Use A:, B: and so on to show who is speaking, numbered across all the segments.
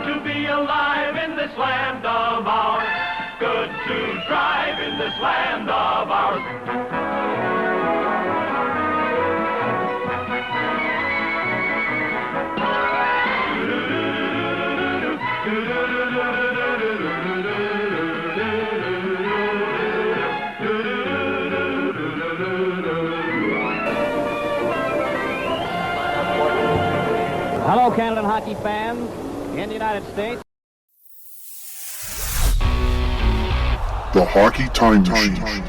A: to be alive in this land of ours. Good to drive in this land of ours.
B: Hello, Canada hockey fans in the United States.
C: The Hockey Time Machine.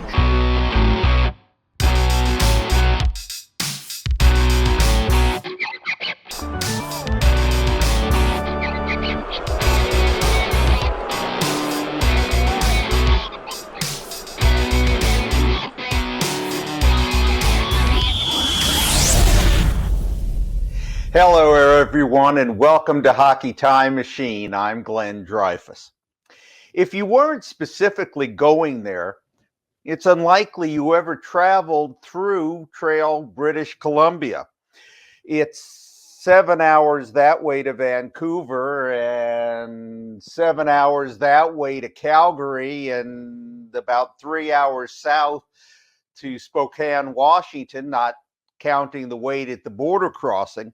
D: Hello, everyone, and welcome to Hockey Time Machine. I'm Glenn Dreyfus. If you weren't specifically going there, it's unlikely you ever traveled through Trail, British Columbia. It's 7 hours that way to Vancouver and 7 hours that way to Calgary and about 3 hours south to Spokane, Washington, not counting the wait at the border crossing.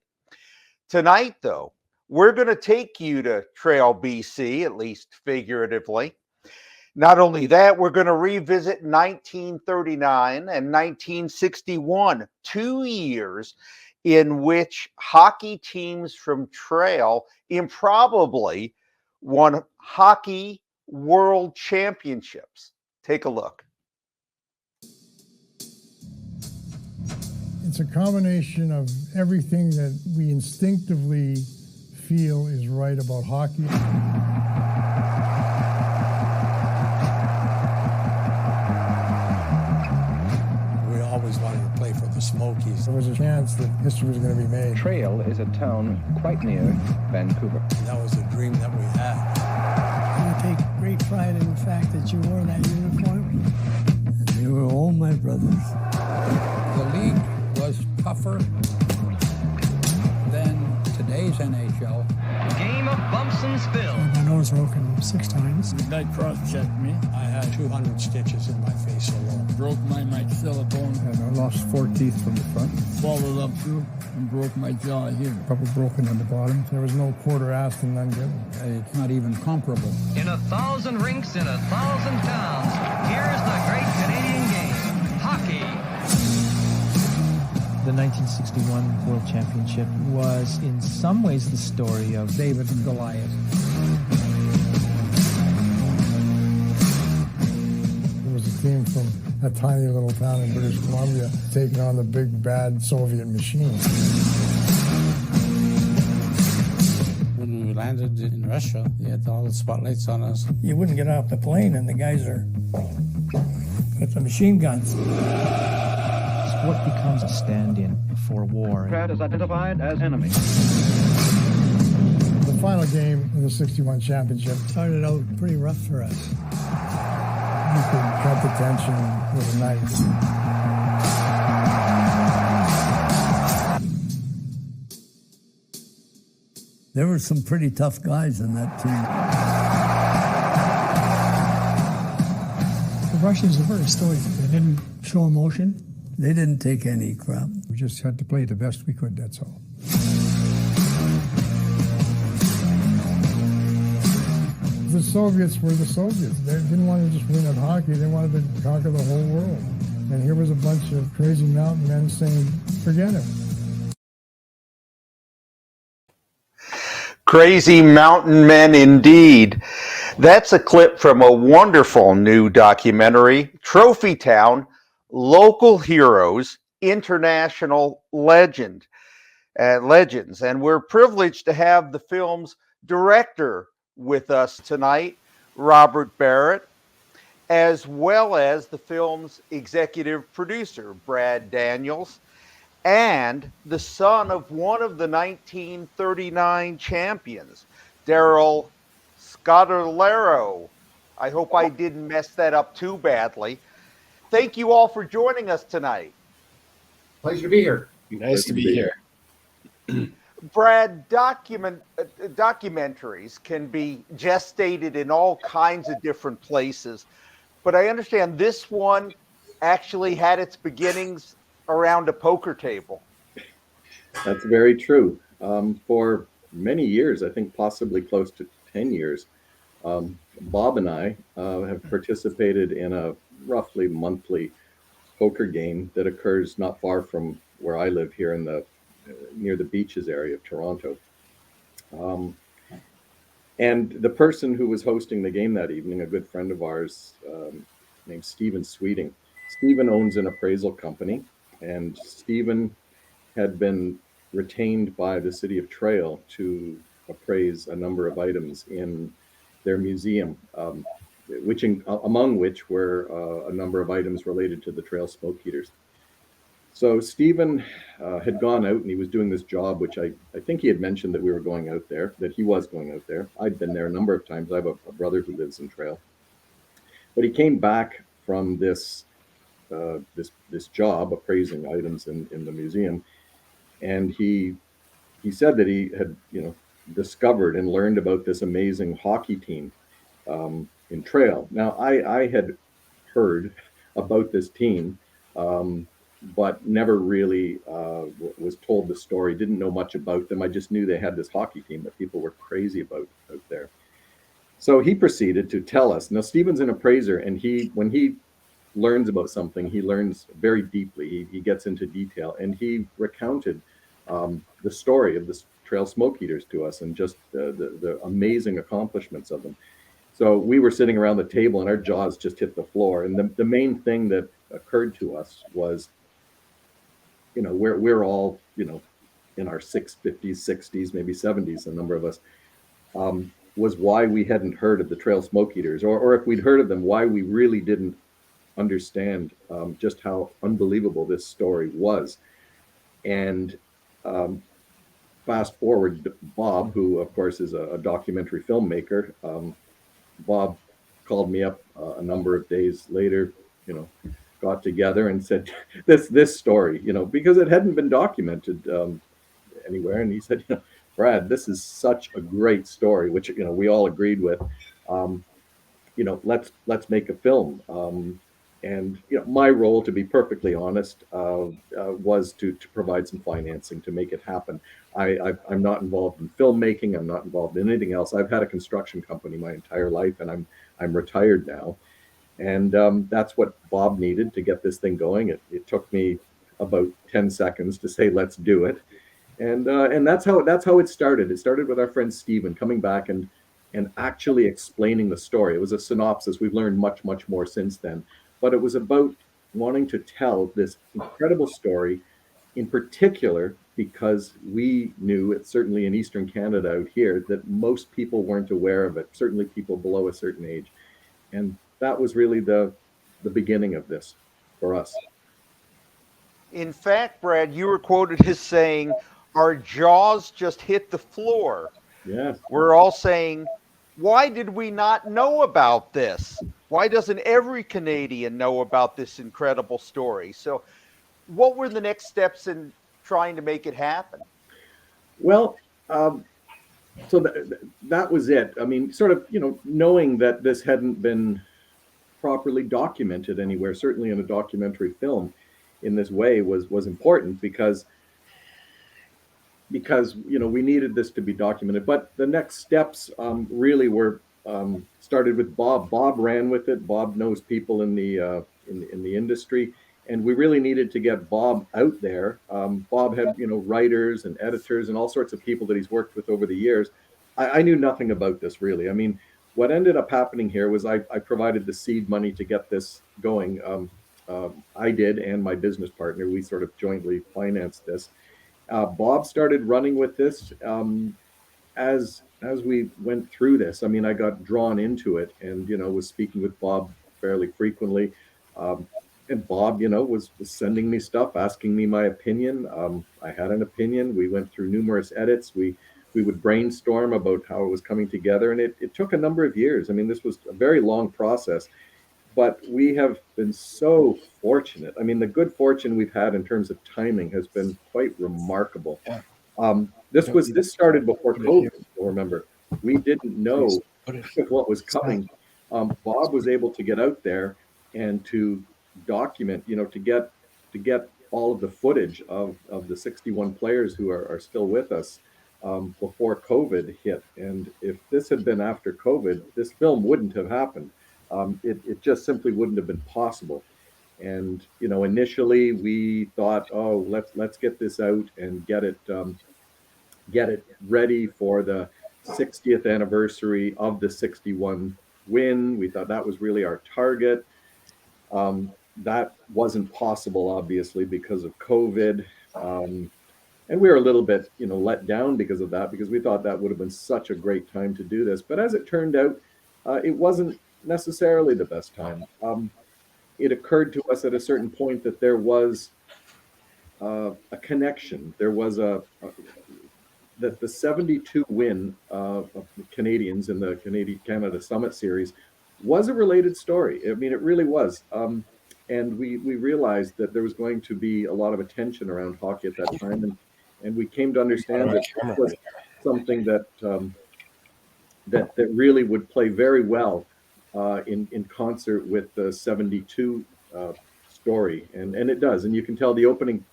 D: Tonight, though, we're going to take you to Trail, BC, at least figuratively. Not only that, we're going to revisit 1939 and 1961, 2 years in which hockey teams from Trail improbably won hockey world championships. Take a look.
E: It's a combination of everything that we instinctively feel is right about hockey.
F: We always wanted to play for the Smokies.
E: There was a chance that history was going to be made.
G: Trail is a town quite near Vancouver.
F: That was a dream that we had.
H: I take great pride in the fact that you wore that uniform.
I: And they were all my brothers.
J: The league was tougher than today's NHL.
K: Game of bumps and spills.
H: My nose broken 6 times.
L: Midnight cross-checked me.
F: I had 200 stitches in my face alone.
L: Broke my maxilla bone.
E: And I lost 4 teeth from the front.
L: Followed up through and broke my jaw here.
E: A couple broken on the bottom. There was no quarter asked and none given.
J: It's not even comparable.
K: In 1,000 rinks in 1,000 towns, here's the great Canadian game, hockey.
M: The 1961 World Championship was in some ways the story of
J: David and Goliath.
E: There was a team from a tiny little town in British Columbia taking on the big bad Soviet machine.
F: When we landed in Russia, they had all the spotlights on us.
H: You wouldn't get off the plane and the guys are with the machine guns.
M: Sport becomes a stand-in for war.
K: Crowd is identified as enemy.
E: The final game of the 61 championship
H: Started out pretty rough for us.
E: You could cut the tension with a knife.
I: There were some pretty tough guys in that team.
H: The Russians were very stoic. They didn't show emotion.
I: They didn't take any crap.
E: We just had to play the best we could, that's all. The Soviets were the Soviets. They didn't want to just win at hockey. They wanted to conquer the whole world. And here was a bunch of crazy mountain men saying, forget it.
D: Crazy mountain men indeed. That's a clip from a wonderful new documentary, Trophy Town, Local Heroes, International Legends. And we're privileged to have the film's director with us tonight, Robert Barrett, as well as the film's executive producer, Brad Daniels, and the son of one of the 1939 champions, Daryl Scodelario. I hope I didn't mess that up too badly. Thank you all for joining us tonight.
N: Pleasure to be here.
O: Nice to be here.
D: Brad, documentaries can be gestated in all kinds of different places, but I understand this one actually had its beginnings around a poker table.
N: That's very true. For many years, I think possibly close to 10 years, Bob and I have participated in a roughly monthly poker game that occurs not far from where I live here in the near the beaches area of Toronto. And the person who was hosting the game that evening, a good friend of ours named Stephen Sweeting. Stephen owns an appraisal company, and Stephen had been retained by the city of Trail to appraise a number of items in their museum, among which were a number of items related to the Trail smoke heaters. So Stephen had gone out and he was doing this job, which I think he had mentioned that we were going out there, that he was going out there. I'd been there a number of times. I have a brother who lives in Trail. But he came back from this job appraising items in the museum, and he said that he had discovered and learned about this amazing hockey team in Trail. Now I had heard about this team, but never really was told the story, didn't know much about them. I just knew they had this hockey team that people were crazy about out there. So he proceeded to tell us. Now, Stephen's an appraiser, and when he learns about something, he learns very deeply. He gets into detail, and he recounted the story of the Trail smoke heaters to us and just the amazing accomplishments of them. So we were sitting around the table, and our jaws just hit the floor. And the main thing that occurred to us was, we're all, in our 50s, 60s, maybe 70s, a number of us, was why we hadn't heard of the Trail smoke heaters, or if we'd heard of them, why we really didn't understand just how unbelievable this story was. And fast forward, Bob, who of course is a documentary filmmaker, Bob called me up a number of days later, got together and said this story, because it hadn't been documented anywhere. And he said, Brad, this is such a great story, which, we all agreed with. Let's make a film. And my role, to be perfectly honest, was to provide some financing to make it happen. I'm not involved in filmmaking. I'm not involved in anything else. I've had a construction company my entire life, and I'm retired now. And that's what Bob needed to get this thing going. It took me about 10 seconds to say, let's do it. And that's how it started. It started with our friend Stephen coming back and actually explaining the story. It was a synopsis. We've learned much, much more since then. But it was about wanting to tell this incredible story, in particular, because we knew, it's certainly in Eastern Canada out here, that most people weren't aware of it, certainly people below a certain age. And that was really the beginning of this for us.
D: In fact, Brad, you were quoted as saying, our jaws just hit the floor.
N: Yeah.
D: We're all saying, why did we not know about this? Why doesn't every Canadian know about this incredible story? So what were the next steps in trying to make it happen?
N: Well, so that was it. I mean, sort of, knowing that this hadn't been properly documented anywhere, certainly in a documentary film in this way, was important because we needed this to be documented. But the next steps really were started with Bob. Bob ran with it. Bob knows people in the industry, and we really needed to get Bob out there. Bob had writers and editors and all sorts of people that he's worked with over the years. I knew nothing about this really. I mean, what ended up happening here was I provided the seed money to get this going. I did, and my business partner, we sort of jointly financed this. Bob started running with this as we went through this. I mean, I got drawn into it, and was speaking with Bob fairly frequently. And Bob, was sending me stuff, asking me my opinion. I had an opinion. We went through numerous edits. We would brainstorm about how it was coming together, and it took a number of years. I mean, this was a very long process. But we have been so fortunate. I mean, the good fortune we've had in terms of timing has been quite remarkable. This started before COVID. Remember, we didn't know what was coming. Bob was able to get out there and to document, to get all of the footage of the 61 players who are still with us before COVID hit. And if this had been after COVID, this film wouldn't have happened. It just simply wouldn't have been possible. And initially we thought, oh, let's get this out and get it ready for the 60th anniversary of the 61 win. We thought that was really our target. That wasn't possible, obviously, because of COVID. And we were a little bit, let down because of that, because we thought that would have been such a great time to do this. But as it turned out, it wasn't necessarily the best time. It occurred to us at a certain point that there was a connection. There was that the 72 win of the Canadians in the Canada Summit Series was a related story. I mean, it really was. And we realized that there was going to be a lot of attention around hockey at that time. And we came to understand that this was something that really would play very well in concert with the 72 story. And it does. And you can tell the opening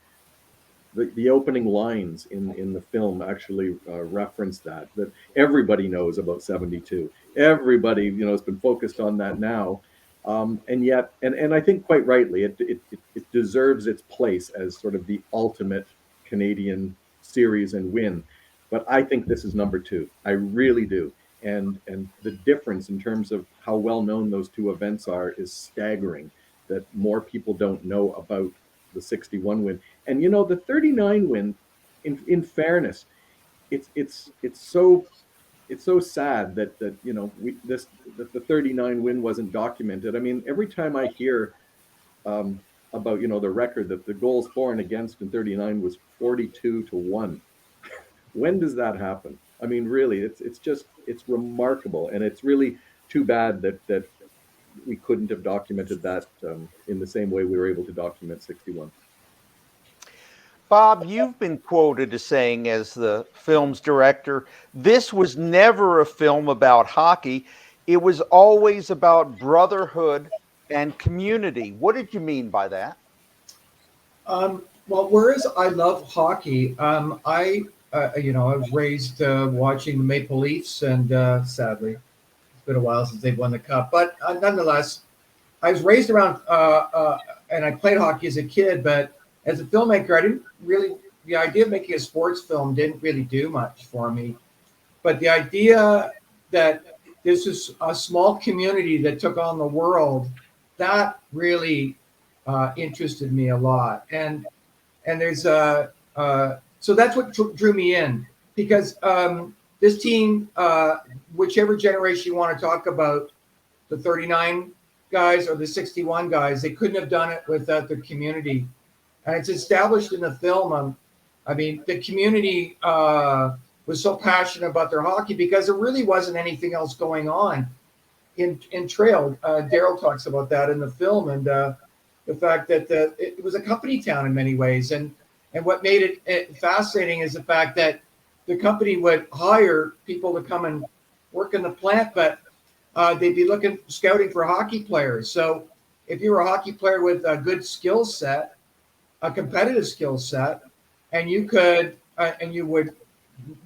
N: lines in the film actually reference that everybody knows about 72. Everybody, has been focused on that now. And yet, and I think quite rightly, it deserves its place as sort of the ultimate Canadian series and win. But I think this is number 2. I really do. And the difference in terms of how well known those two events are is staggering, that more people don't know about the 61 win. And the 39 win, in fairness, it's so sad that the 39 win wasn't documented. I mean, every time I hear about the record that the goals for and against in 39 was 42-1. When does that happen? I mean, really, it's remarkable, and it's really too bad that we couldn't have documented that in the same way we were able to document 61.
D: Bob, you've been quoted as saying, as the film's director, this was never a film about hockey. It was always about brotherhood and community. What did you mean by that?
O: Well, whereas I love hockey, I was raised watching the Maple Leafs, and sadly, it's been a while since they've won the cup. But nonetheless, I was raised around, and I played hockey as a kid. But as a filmmaker, I didn't really. The idea of making a sports film didn't really do much for me. But the idea that this is a small community that took on the world, that really interested me a lot. And there's so that's what drew me in, because this team, whichever generation you want to talk about, the 39 guys or the 61 guys, they couldn't have done it without the community. And it's established in the film. The community was so passionate about their hockey because there really wasn't anything else going on in Trail. Daryl talks about that in the film, and the fact that it was a company town in many ways. And what made it fascinating is the fact that the company would hire people to come and work in the plant, but they'd be scouting for hockey players. So if you were a hockey player with a good skill set, a competitive skill set, and you could and you would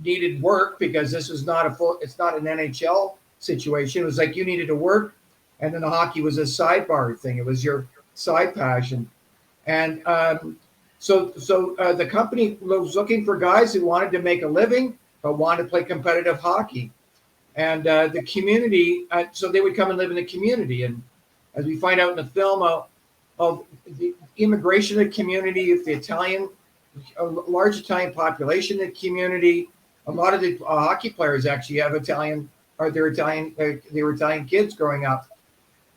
O: needed work, because this was it's not an NHL situation. It was like you needed to work, and then the hockey was a sidebar thing. It was your side passion. And so the company was looking for guys who wanted to make a living but wanted to play competitive hockey. And the community, so they would come and live in the community. And as we find out in the film, of the immigration of the community, a large Italian population in the community. A lot of the hockey players actually have Italian, or they were Italian kids growing up.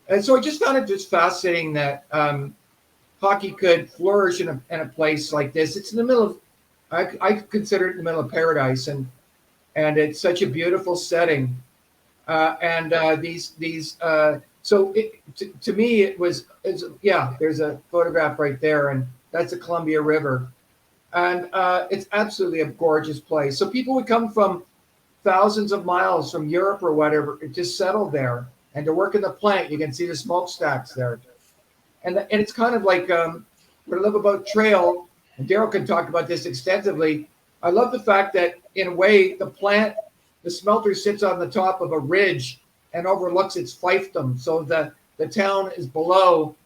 O: And so I just found it just fascinating that hockey could flourish in a place like this. It's in the middle of, I consider it in the middle of paradise, and it's such a beautiful setting. So to me, there's a photograph right there, and that's the Columbia River. and it's absolutely a gorgeous place. So people would come from thousands of miles from Europe or whatever, just settle there and to work in the plant. You can see the smokestacks there, and it's kind of like what I love about Trail, and Daryl can talk about this extensively. I love the fact that in a way the smelter sits on the top of a ridge and overlooks its fiefdom. So the town is below,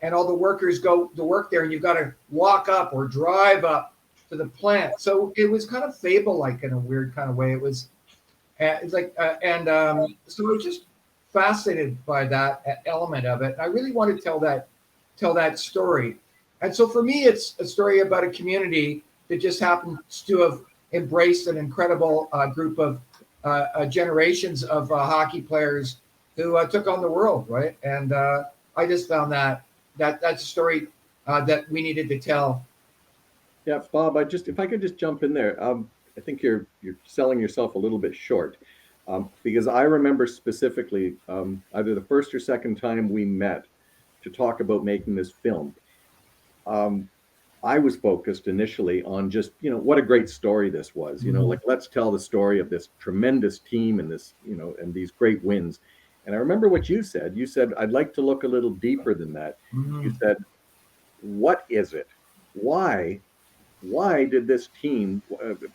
O: and all the workers go to work there, and you've got to walk up or drive up to the plant. So it was kind of fable-like in a weird kind of way. It was, it's like, so I was just fascinated by that element of it. I really want to tell that story. And so for me, it's a story about a community that just happens to have embraced an incredible group of generations of hockey players who took on the world, right? And I just found that's a story that we needed to tell.
N: Yeah, Bob, if I could just jump in there. I think you're selling yourself a little bit short, because I remember specifically either the first or second time we met to talk about making this film. I was focused initially on just, what a great story this was, like, let's tell the story of this tremendous team and this, and these great wins. And I remember what you said. You said, I'd like to look a little deeper than that. You said, what is it? Why did this team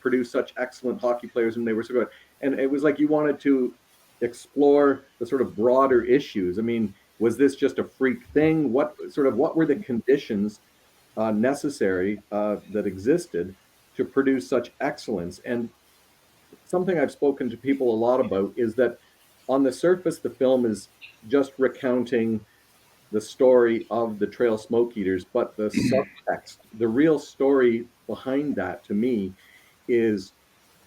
N: produce such excellent hockey players when they were so good? And it was like you wanted to explore the sort of broader issues. I mean, was this just a freak thing? What were the conditions necessary that existed to produce such excellence? And something I've spoken to people a lot about is that on the surface, the film is just recounting the story of the Trail Smoke Eaters, but the subtext, the real story behind that, to me, is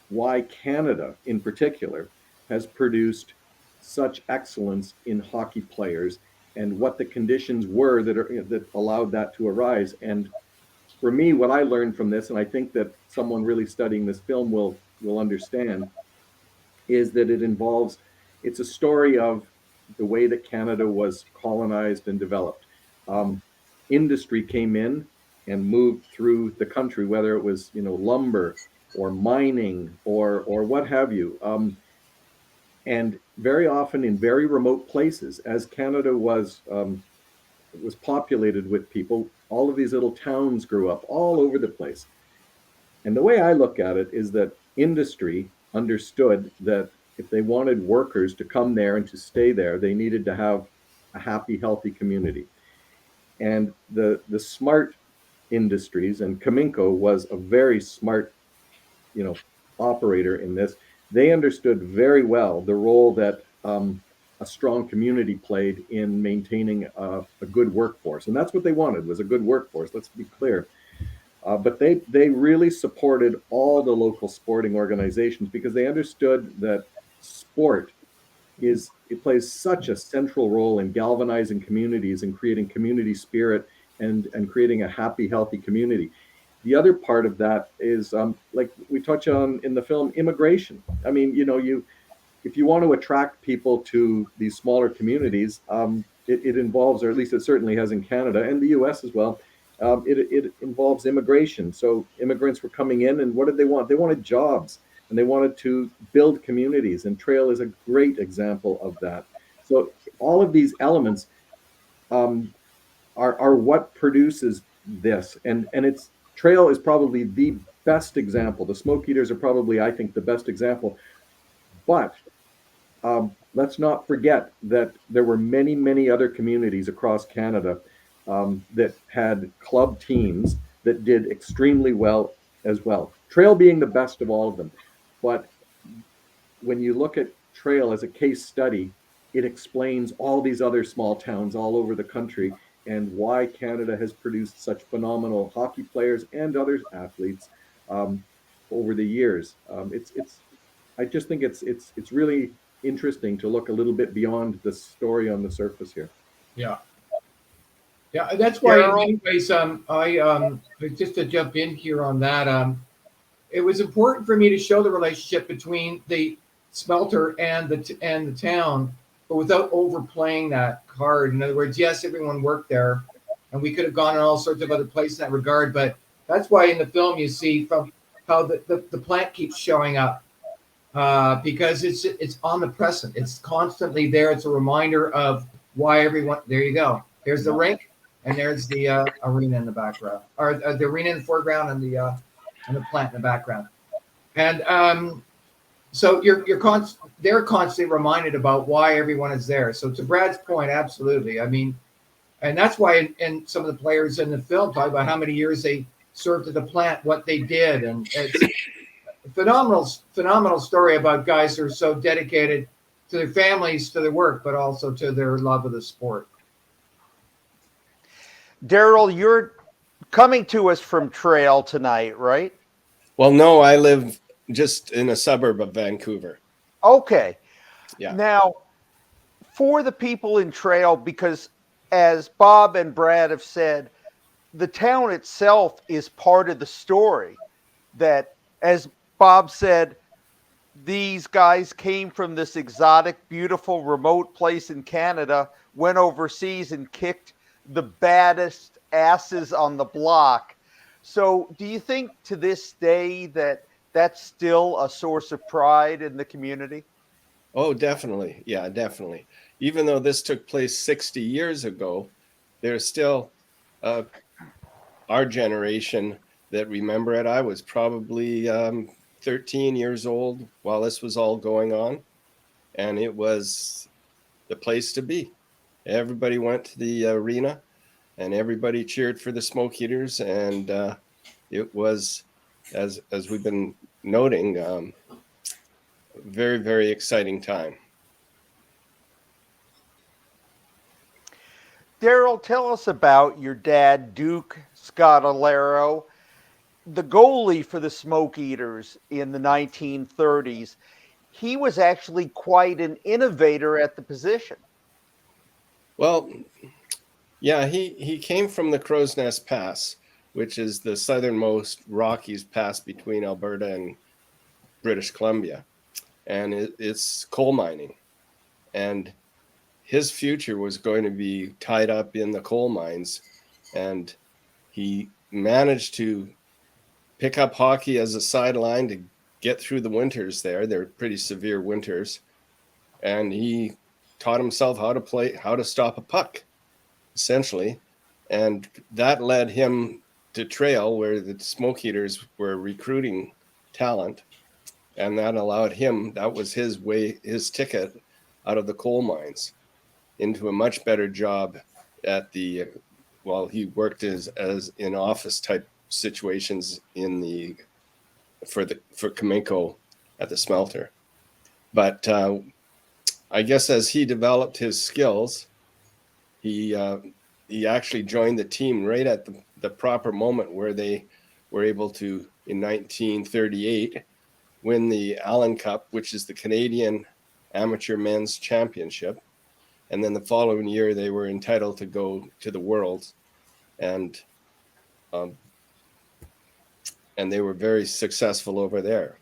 N: why Canada in particular has produced such excellence in hockey players, and what the conditions were that allowed that to arise. And for me, what I learned from this, and I think that someone really studying this film will understand, is that it's a story of the way that Canada was colonized and developed. Industry came in and moved through the country, whether it was lumber or mining or what have you. And very often in very remote places, as Canada was populated with people, all of these little towns grew up all over the place. And the way I look at it is that industry understood that if they wanted workers to come there and to stay there, they needed to have a happy, healthy community. And the smart industries, and Cominco was a very smart, operator in this. They understood very well the role that a strong community played in maintaining a good workforce. And that's what they wanted, was a good workforce, let's be clear. But they really supported all the local sporting organizations because they understood that sport plays such a central role in galvanizing communities and creating community spirit and creating a happy, healthy community. The other part of that is, like we touch on in the film, immigration. I mean, if you want to attract people to these smaller communities, it involves, or at least it certainly has in Canada and the US as well, it involves immigration. So immigrants were coming in, and what did they want? They wanted jobs, and they wanted to build communities, and Trail is a great example of that. So all of these elements are what produces this, and Trail is probably the best example. The Smoke Eaters are probably, I think, the best example. But let's not forget that there were many, many other communities across Canada that had club teams that did extremely well as well. Trail being the best of all of them. But when you look at Trail as a case study, it explains all these other small towns all over the country and why Canada has produced such phenomenal hockey players and other athletes over the years. I just think it's really interesting to look a little bit beyond the story on the surface here.
O: Yeah, that's why. Anyways, just to jump in here on that, it was important for me to show the relationship between the smelter and the town, but without overplaying that card. In other words, yes, everyone worked there, and we could have gone in all sorts of other places in that regard, but That's why in the film you see from how the plant keeps showing up because it's omnipresent. It's constantly there. It's a reminder of why everyone. There you go. There's the rink, and there's the arena in the background, or the arena in the foreground, and the plant in the background. And so they're constantly reminded about why everyone is there. So to Brad's point, absolutely. I mean, and that's why in some of the players in the film talk about how many years they served at the plant, what they did, and it's a phenomenal story about guys who are so dedicated to their families, to their work, but also to their love of the sport.
D: Daryl, you're coming to us from Trail tonight, right?
P: Well, no, I live just in a suburb of Vancouver.
D: Okay.
P: Yeah.
D: Now, for the people in Trail, because as Bob and Brad have said, the town itself is part of the story. That, as Bob said, these guys came from this exotic, beautiful, remote place in Canada, went overseas and kicked the baddest asses on the block. So do you think to this day that that's still a source of pride in the community?
P: Oh, definitely. Yeah, definitely. Even though this took place 60 years ago, there's still our generation that remember it. I was probably 13 years old while this was all going on, and it was the place to be. Everybody went to the arena, and everybody cheered for the Smoke Eaters, and it was, as we've been noting, very, very exciting time.
D: Daryl, tell us about your dad, Duke Scotolero, the goalie for the Smoke Eaters in the 1930s. He was actually quite an innovator at the position.
P: Well, yeah, he came from the Crow's Nest Pass, which is the southernmost Rockies pass between Alberta and British Columbia. And it's coal mining. And his future was going to be tied up in the coal mines. And he managed to pick up hockey as a sideline to get through the winters there. They're pretty severe winters. And he taught himself how to stop a puck, essentially. And that led him to Trail, where the Smoke Eaters were recruiting talent. And that allowed him, that was his way, his ticket out of the coal mines into a much better job at the, well, he worked as in office type situations for Cominco at the smelter. But I guess as he developed his skills, he actually joined the team right at the proper moment where they were able to, in 1938, win the Allen Cup, which is the Canadian Amateur Men's Championship. And then the following year, they were entitled to go to the Worlds. And they were very successful over there.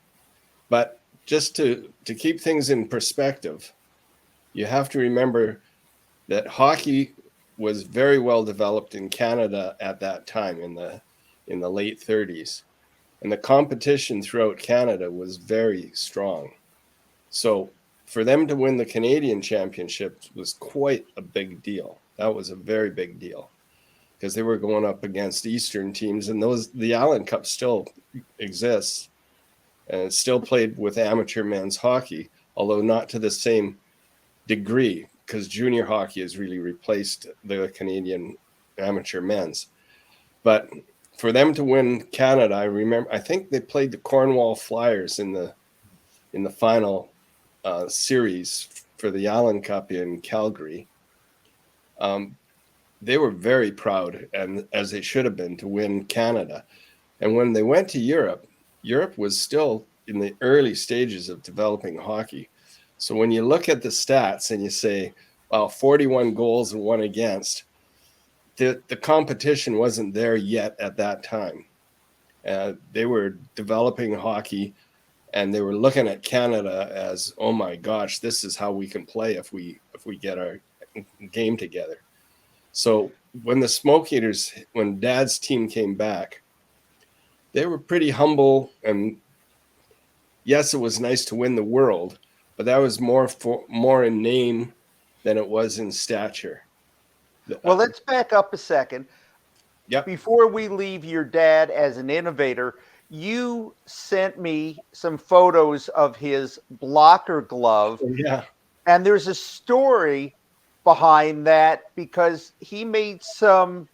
P: But just to keep things in perspective, you have to remember that hockey was very well developed in Canada at that time in the late 30s. And the competition throughout Canada was very strong. So for them to win the Canadian Championship was quite a big deal. That was a very big deal because they were going up against Eastern teams, and the Allen Cup still exists and it's still played with amateur men's hockey, although not to the same degree because junior hockey has really replaced the Canadian amateur men's. But for them to win Canada, I think they played the Cornwall Flyers in the final series for the Allen Cup in Calgary. They were very proud, and as they should have been, to win Canada. And when they went to Europe, Europe was still in the early stages of developing hockey. So when you look at the stats and you say, well, 41 goals and 1 against, the competition wasn't there yet at that time. They were developing hockey, and they were looking at Canada as, oh my gosh, this is how we can play if we get our game together. So when the Smoke Eaters, when Dad's team came back, they were pretty humble, and yes, it was nice to win the world, but that was more in name than it was in stature.
D: Well, let's back up a second.
P: Yep.
D: Before we leave your dad as an innovator, you sent me some photos of his blocker glove.
P: Yeah.
D: And there's a story behind that because he made some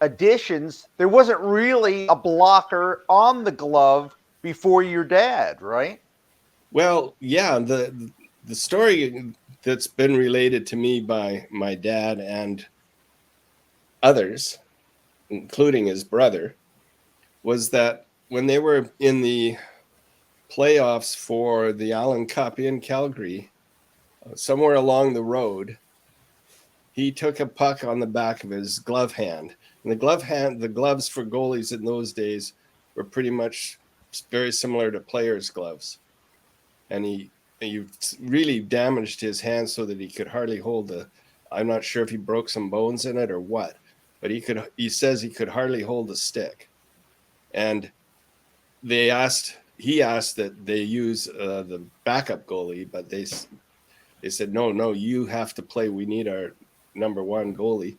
D: additions. There wasn't really a blocker on the glove before your dad, right?
P: Well, yeah, the story that's been related to me by my dad and others, including his brother, was that when they were in the playoffs for the Allen Cup in Calgary, somewhere along the road, he took a puck on the back of his glove hand. And the gloves for goalies in those days were pretty much very similar to players' gloves. And he really damaged his hand so that he could hardly hold I'm not sure if he broke some bones in it or what, but he says he could hardly hold a stick. And he asked that they use the backup goalie, but they said, no, you have to play. We need our number one goalie.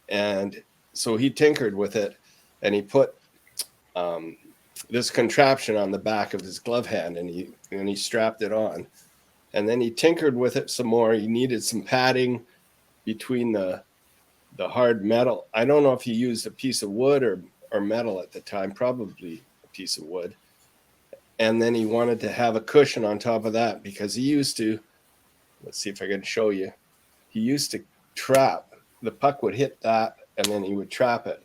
P: And so he tinkered with it, and he put this contraption on the back of his glove hand, and he strapped it on. And then he tinkered with it some more. He needed some padding between the hard metal. I don't know if he used a piece of wood or metal at the time, probably a piece of wood. And then he wanted to have a cushion on top of that because he used to, let's see if I can show you. He used to trap. The puck would hit that, and then he would trap it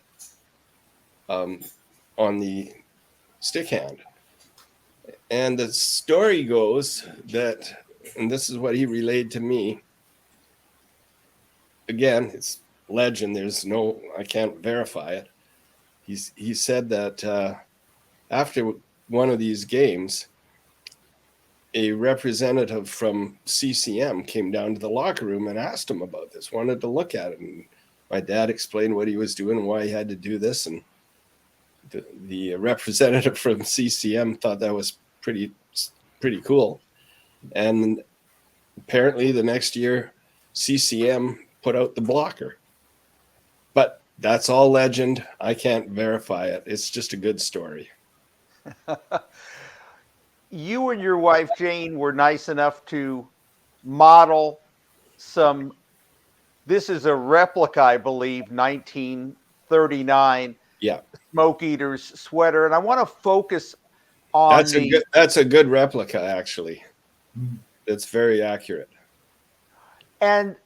P: on the stick hand. And the story goes that, and this is what he relayed to me. Again, it's legend. I can't verify it. He said that after one of these games, a representative from CCM came down to the locker room and asked him about this, wanted to look at it. And my dad explained what he was doing and why he had to do this. And the representative from CCM thought that was pretty cool. And apparently the next year, CCM put out the blocker. But that's all legend. I can't verify it. It's just a good story.
D: You and your wife, Jane, were nice enough to model some. This is a replica, I believe, 1939 Smoke Eaters sweater. And I want to focus on
P: that's a good replica, actually. It's very accurate.
D: And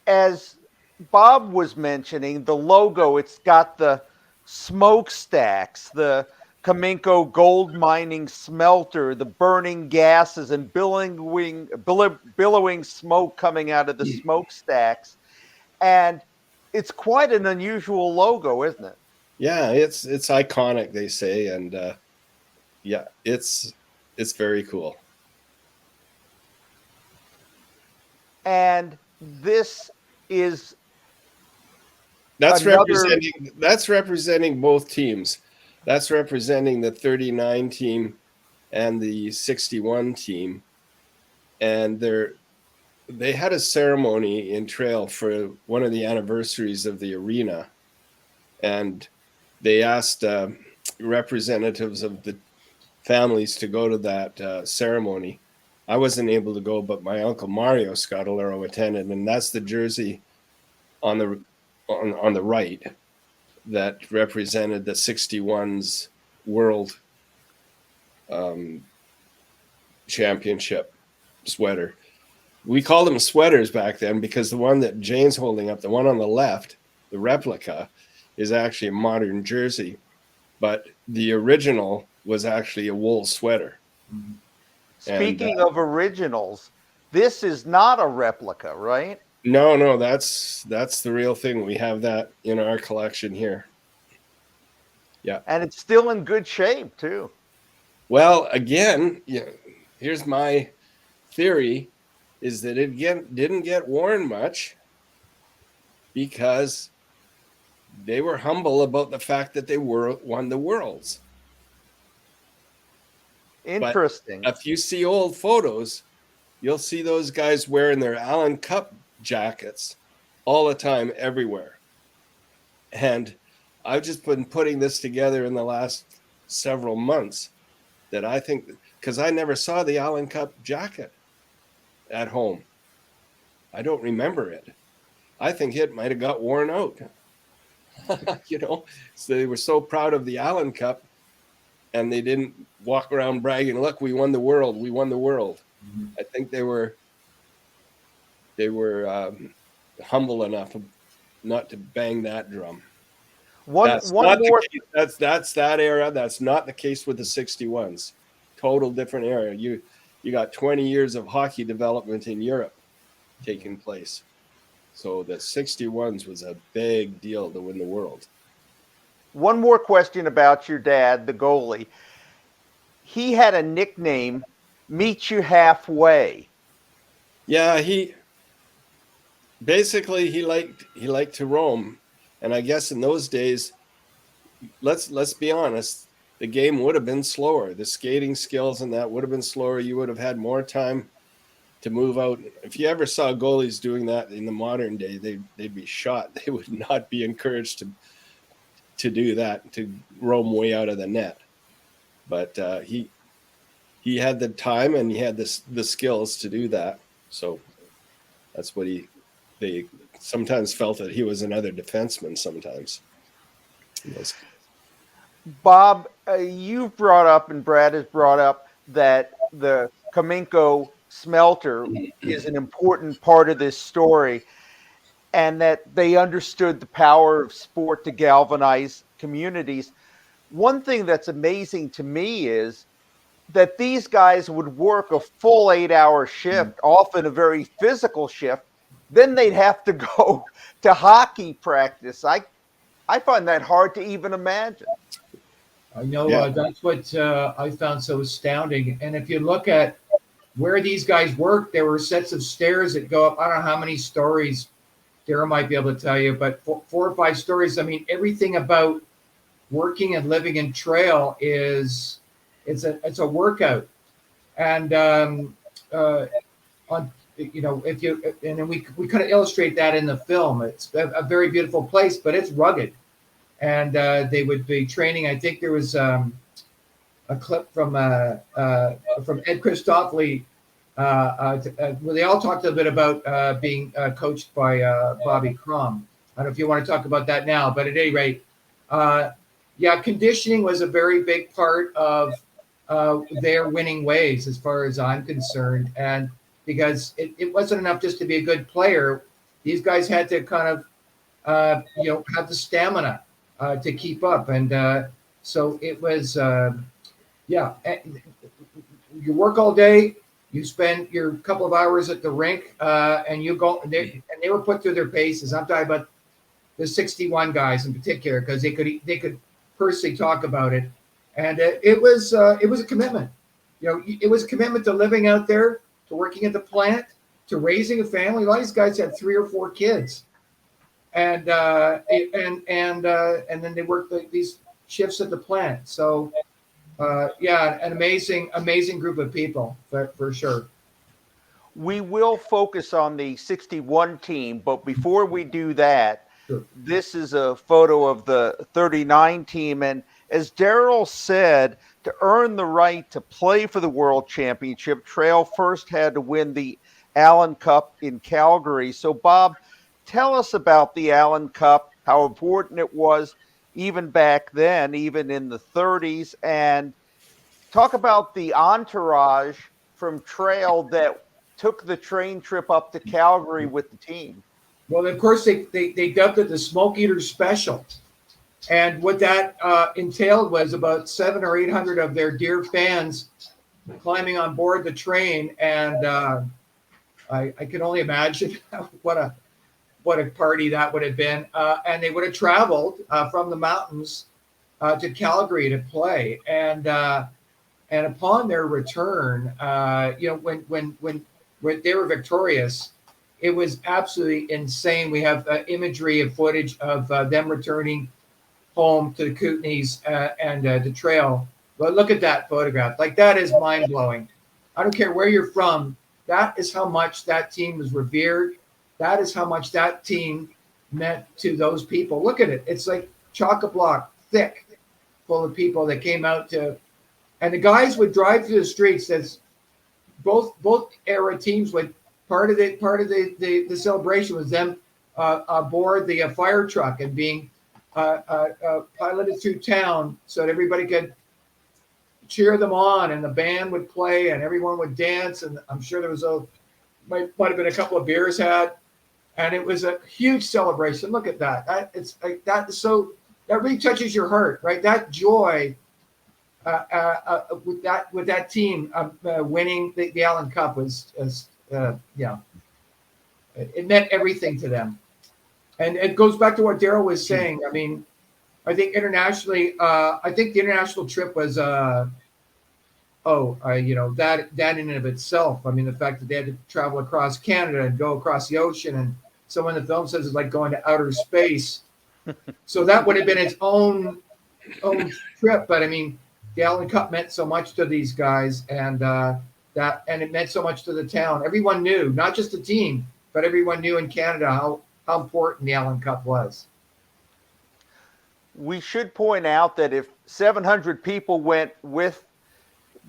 D: as Bob was mentioning, the logo, it's got the smokestacks, the Cominco gold mining smelter, the burning gases and billowing smoke coming out of the smokestacks. And it's quite an unusual logo, isn't it?
P: Yeah, it's iconic, they say. And yeah, it's very cool.
D: And this is
P: that's representing both teams. That's representing the 39 team and the 61 team. And they had a ceremony in Trail for one of the anniversaries of the arena. And they asked representatives of the families to go to that ceremony. I wasn't able to go, but my uncle Mario Scotolero attended, and that's the jersey on the right that represented the 61's world championship sweater. We called them sweaters back then because the one that Jane's holding up, the one on the left, the replica, is actually a modern jersey, but the original was actually a wool sweater.
D: Speaking of originals, this is not a replica, right?
P: No, that's the real thing. We have that in our collection here. Yeah.
D: And it's still in good shape, too.
P: Well, again, here's my theory, is that it didn't get worn much because they were humble about the fact that they won the Worlds.
D: Interesting.
P: But if you see old photos, you'll see those guys wearing their Allen Cup jackets all the time, everywhere. And I've just been putting this together in the last several months that I think, because I never saw the Allen Cup jacket at home. I don't remember it. I think it might have got worn out. So they were so proud of the Allen Cup, and they didn't walk around bragging, look, we won the world, we won the world. Mm-hmm. I think they were humble enough not to bang that drum. That's that era. That's not the case with the 61s. Total different era. You got 20 years of hockey development in Europe taking place. So the 61s was a big deal to win the world.
D: One more question about your dad, the goalie. He had a nickname, Meet You Halfway.
P: Yeah, he liked to roam. And I guess in those days, let's be honest, the game would have been slower. The skating skills and that would have been slower. You would have had more time to move out. If you ever saw goalies doing that in the modern day, they'd be shot. They would not be encouraged to do that, to roam way out of the net. But he had the time and he had the skills to do that. So that's what they sometimes felt that he was another defenseman sometimes.
D: Bob, you've brought up, and Brad has brought up, that the Kamenko smelter is an important part of this story, and that they understood the power of sport to galvanize communities. One thing that's amazing to me is that these guys would work a full 8-hour shift, often a very physical shift. Then they'd have to go to hockey practice. I find that hard to even imagine.
O: I know that's what I found so astounding. And if you look at where these guys worked, there were sets of stairs that go up. I don't know how many stories Darren might be able to tell you, but 4 or 5 stories. I mean, everything about working and living in trail it's a workout. And we kind of illustrate that in the film. It's a very beautiful place, but it's rugged. And they would be training. I think there was a clip from Ed Christoffoli where they all talked a bit about being coached by Bobby Crom. I don't know if you want to talk about that now, but at any rate, conditioning was a very big part of their winning ways, as far as I'm concerned. And because it wasn't enough just to be a good player, these guys had to kind of, have the stamina to keep up. And so it was, you work all day, you spend your couple of hours at the rink, and you go, and they were put through their paces. I'm talking about the 61 guys in particular, because they could personally talk about it. And it was a commitment. It was a commitment to living out there, to working at the plant, to raising a family. A lot of these guys had 3 or 4 kids, and then they worked these shifts at the plant. So, an amazing group of people for sure.
D: We will focus on the 61 team, but before we do that, sure. This is a photo of the 39 team, and as Daryl said, to earn the right to play for the World Championship, Trail first had to win the Allen Cup in Calgary. So, Bob, tell us about the Allen Cup, how important it was even back then, even in the 30s, and talk about the entourage from Trail that took the train trip up to Calgary with the team.
O: Well, of course, they dubbed it the Smoke Eaters Special. And what that entailed was about 700 or 800 of their dear fans climbing on board the train. And I can only imagine what a party that would have been. And they would have traveled from the mountains to Calgary to play. And upon their return, when they were victorious, it was absolutely insane. We have imagery and footage of them returning home to the Kootenays and the Trail. But look at that photograph. Like, that is mind blowing. I don't care where you're from. That is how much that team was revered. That is how much that team meant to those people. Look at it. It's like chock-a-block, thick, full of people that came out to, and the guys would drive through the streets. That's both era teams would. Part of the celebration was them aboard the fire truck and being piloted through town so that everybody could cheer them on, and the band would play and everyone would dance, and I'm sure there was might have been a couple of beers had, and it was a huge celebration. Look at that. It's like that. So that really touches your heart, right? That joy with that team winning the Allen Cup was it meant everything to them. And it goes back to what Daryl was saying. I mean, I think internationally, I think the international trip was, that in and of itself. I mean, the fact that they had to travel across Canada and go across the ocean, and someone in the film says it's like going to outer space. So that would have been its own trip. But I mean, the Allen Cup meant so much to these guys, and it meant so much to the town. Everyone knew, not just the team, but everyone knew in Canada how important the Allen Cup was.
D: We should point out that if 700 people went with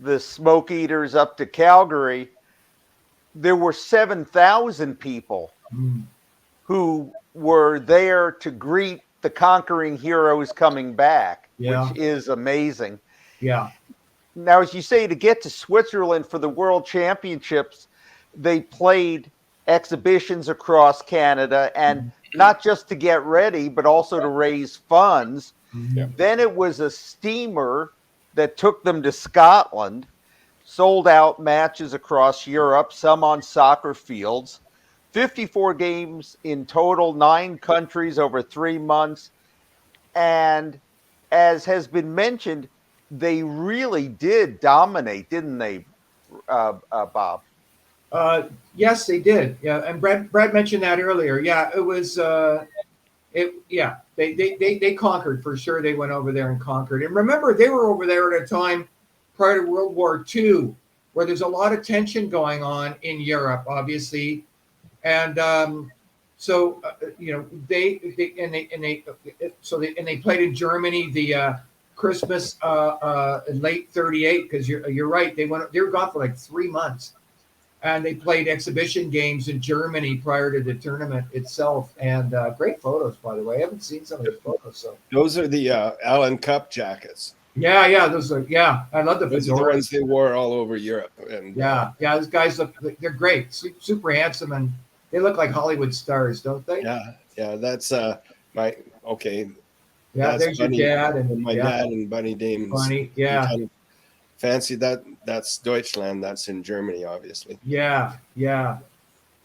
D: the Smoke Eaters up to Calgary, there were 7,000 people who were there to greet the conquering heroes coming back, which is amazing.
O: Yeah.
D: Now, as you say, to get to Switzerland for the World Championships, they played exhibitions across Canada, and not just to get ready, but also to raise funds.
P: Yeah.
D: Then it was a steamer that took them to Scotland, sold out matches across Europe, some on soccer fields, 54 games in total, 9 countries over 3 months. And as has been mentioned, they really did dominate, didn't they, Bob?
O: Yes, they did. Yeah, and Brad mentioned that earlier. Yeah, it was. They conquered for sure. They went over there and conquered. And remember, they were over there at a time prior to World War II, where there's a lot of tension going on in Europe, obviously, and they played in Germany the Christmas in late '38, because you're right. They were gone for like 3 months. And they played exhibition games in Germany prior to the tournament itself. And great photos, by the way. I haven't seen some of those photos. So
P: those are the Allen Cup jackets.
O: Yeah, those are. Yeah, I love the
P: Those are the ones they wore all over Europe. And
O: yeah, those guys they're great, super handsome, and they look like Hollywood stars, don't they?
P: Yeah. That's my okay.
O: Yeah,
P: that's
O: there's
P: Bunny,
O: your dad and
P: my dad and Bunny Damon's.
O: Bunny, yeah.
P: Kind of fancy that. That's Deutschland. That's in Germany, obviously.
O: Yeah.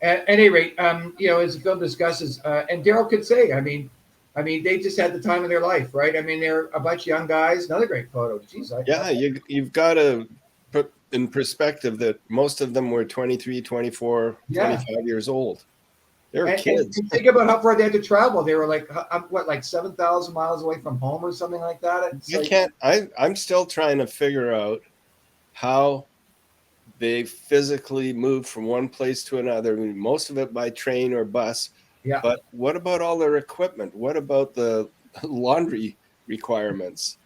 O: At any rate, as the film discusses, and Daryl could say, I mean, they just had the time of their life, right? I mean, they're a bunch of young guys. Another great photo. Jeez,
P: you've got to put in perspective that most of them were 23, 24, 25 years old. They were kids.
O: And think about how far they had to travel. They were like 7,000 miles away from home or something like that.
P: I'm still trying to figure out how they physically moved from one place to another. I mean, most of it by train or bus.
O: Yeah.
P: But what about all their equipment? What about the laundry requirements?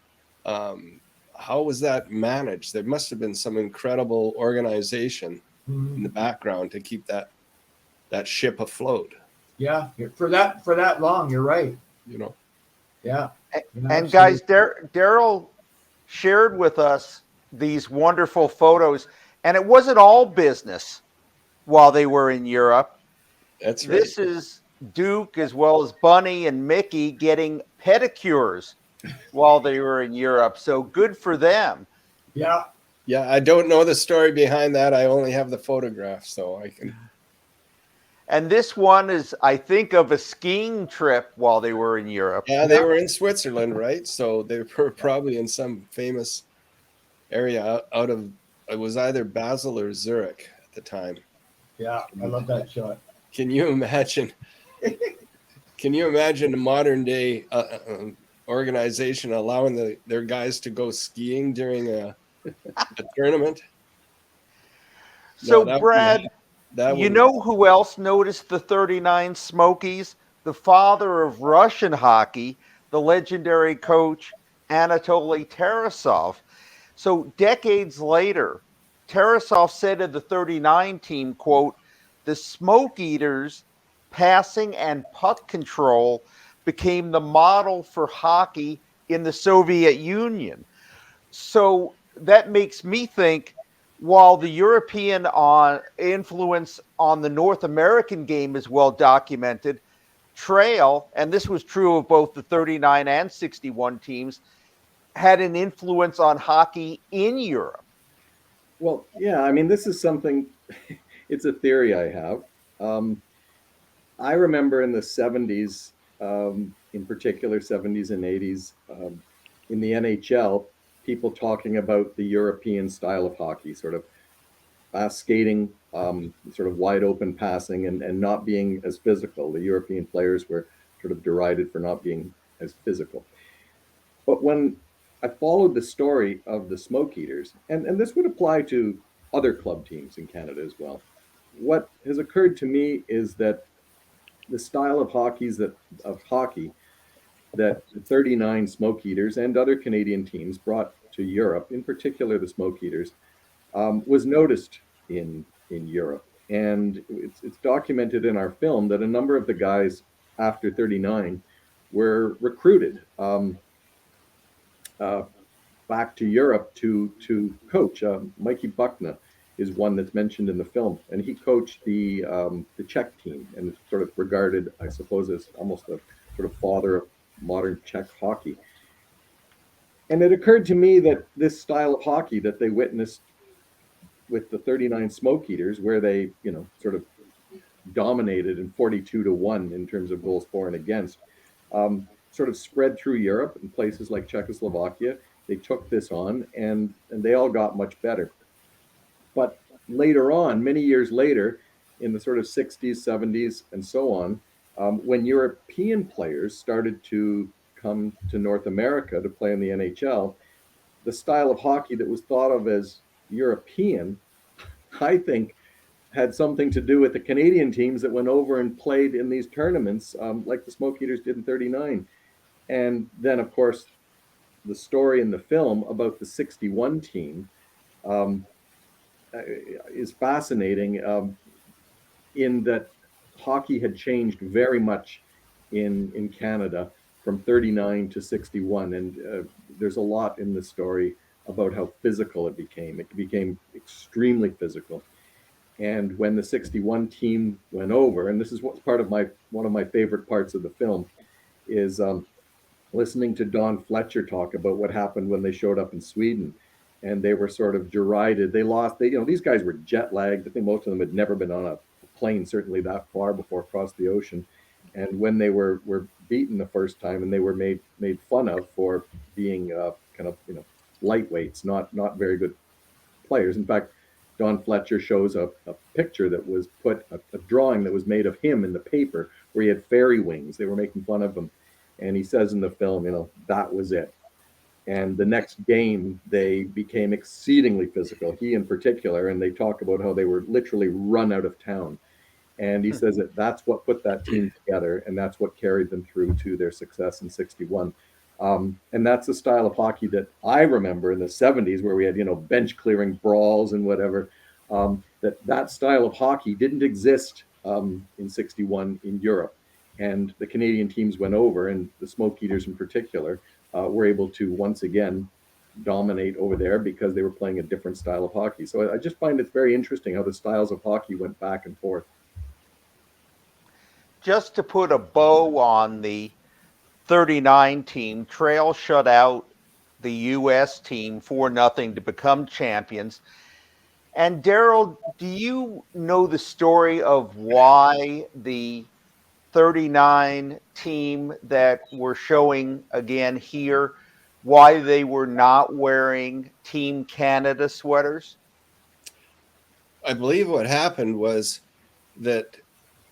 P: How was that managed? There must have been some incredible organization in the background to keep that ship afloat.
O: Yeah, for that long, you're right. Yeah.
D: And guys, Daryl shared with us these wonderful photos, and it wasn't all business while they were in Europe.
P: That's right.
D: This is Duke as well as Bunny and Mickey getting pedicures while they were in Europe. So good for them.
O: Yeah.
P: Yeah, I don't know the story behind that. I only have the photograph, so I can.
D: And this one is, I think, of a skiing trip while they were in Europe.
P: Yeah, they were in Switzerland, right? So they were probably in some famous area out of, it was either Basel or Zurich at the time.
O: Yeah, I love that shot.
P: Can you imagine? Can you imagine a modern day organization allowing their guys to go skiing during a tournament.
D: So,
P: No,
D: Brad,
P: that
D: you
P: would-
D: know who else noticed the 39 Smokies? The father of Russian hockey, the legendary coach Anatoly Tarasov. So decades later, Tarasov said of the 39 team, quote, the Smoke Eaters passing and puck control became the model for hockey in the Soviet Union. So that makes me think, while the European influence on the North American game is well documented, Trail, and this was true of both the 39 and 61 teams, had an influence on hockey in Europe.
N: Well, yeah, I mean, this is something, it's a theory I have. I remember in the 70s, in particular 70s and 80s, in the NHL, people talking about the European style of hockey, sort of fast skating, sort of wide open passing, and not being as physical. The European players were sort of derided for not being as physical. But when I followed the story of the Smoke Eaters, and this would apply to other club teams in Canada as well, what has occurred to me is that the style of hockey that the 39 Smoke Eaters and other Canadian teams brought to Europe, in particular the Smoke Eaters, was noticed in Europe. And it's documented in our film that a number of the guys after 39 were recruited back to Europe to coach. Mikey Buckna is one that's mentioned in the film, and he coached the Czech team and is sort of regarded, I suppose, as almost a sort of father of modern Czech hockey. And it occurred to me that this style of hockey that they witnessed with the 39 Smoke Eaters, where they, sort of dominated in 42-1 in terms of goals for and against, sort of spread through Europe in places like Czechoslovakia. They took this on, and they all got much better. But later on, many years later, in the sort of 60s, 70s, and so on, when European players started to come to North America to play in the NHL, the style of hockey that was thought of as European, I think, had something to do with the Canadian teams that went over and played in these tournaments, like the Smoke Eaters did in 39. And then, of course, the story in the film about the 61 team is fascinating, in that hockey had changed very much in Canada from 39 to 61. And there's a lot in the story about how physical it became. It became extremely physical. And when the 61 team went over, and this is what's one of my favorite parts of the film, is listening to Don Fletcher talk about what happened when they showed up in Sweden, and they were sort of derided. These guys were jet lagged. I think most of them had never been on a plane, certainly that far before across the ocean. And when they were beaten the first time, and they were made fun of for being kind of lightweights, not very good players. In fact, Don Fletcher shows a picture that was a drawing that was made of him in the paper where he had fairy wings. They were making fun of him. And he says in the film, that was it. And the next game, they became exceedingly physical, he in particular, and they talk about how they were literally run out of town. And he says that that's what put that team together, and that's what carried them through to their success in 61. And that's the style of hockey that I remember in the 70s, where we had, bench clearing brawls and whatever. That style of hockey didn't exist in 61 in Europe. And the Canadian teams went over, and the Smoke Eaters in particular were able to once again dominate over there because they were playing a different style of hockey. So I just find it's very interesting how the styles of hockey went back and forth.
D: Just to put a bow on the 39 team, Trail shut out the U.S. team 4-0 to become champions. And Daryl, do you know the story of why the 39 team that we're showing again here, why they were not wearing Team Canada sweaters?
P: I believe what happened was that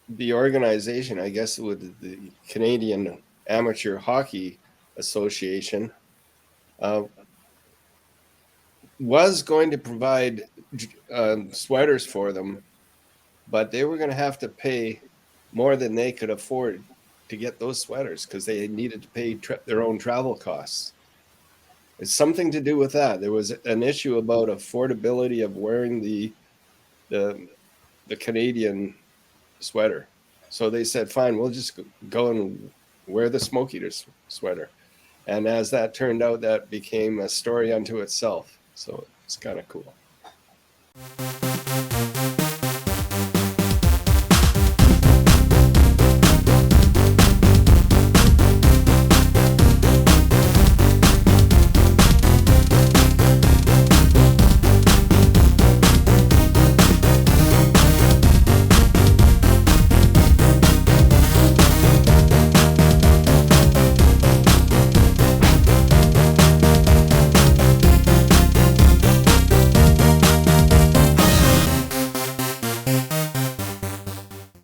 P: the organization, I guess with the Canadian Amateur Hockey Association was going to provide sweaters for them, but they were going to have to pay more than they could afford to get those sweaters because they needed to pay their own travel costs. It's something to do with that. There was an issue about affordability of wearing the Canadian sweater. So they said, fine, we'll just go and wear the Smoke Eaters sweater. And as that turned out, that became a story unto itself. So it's kind of cool.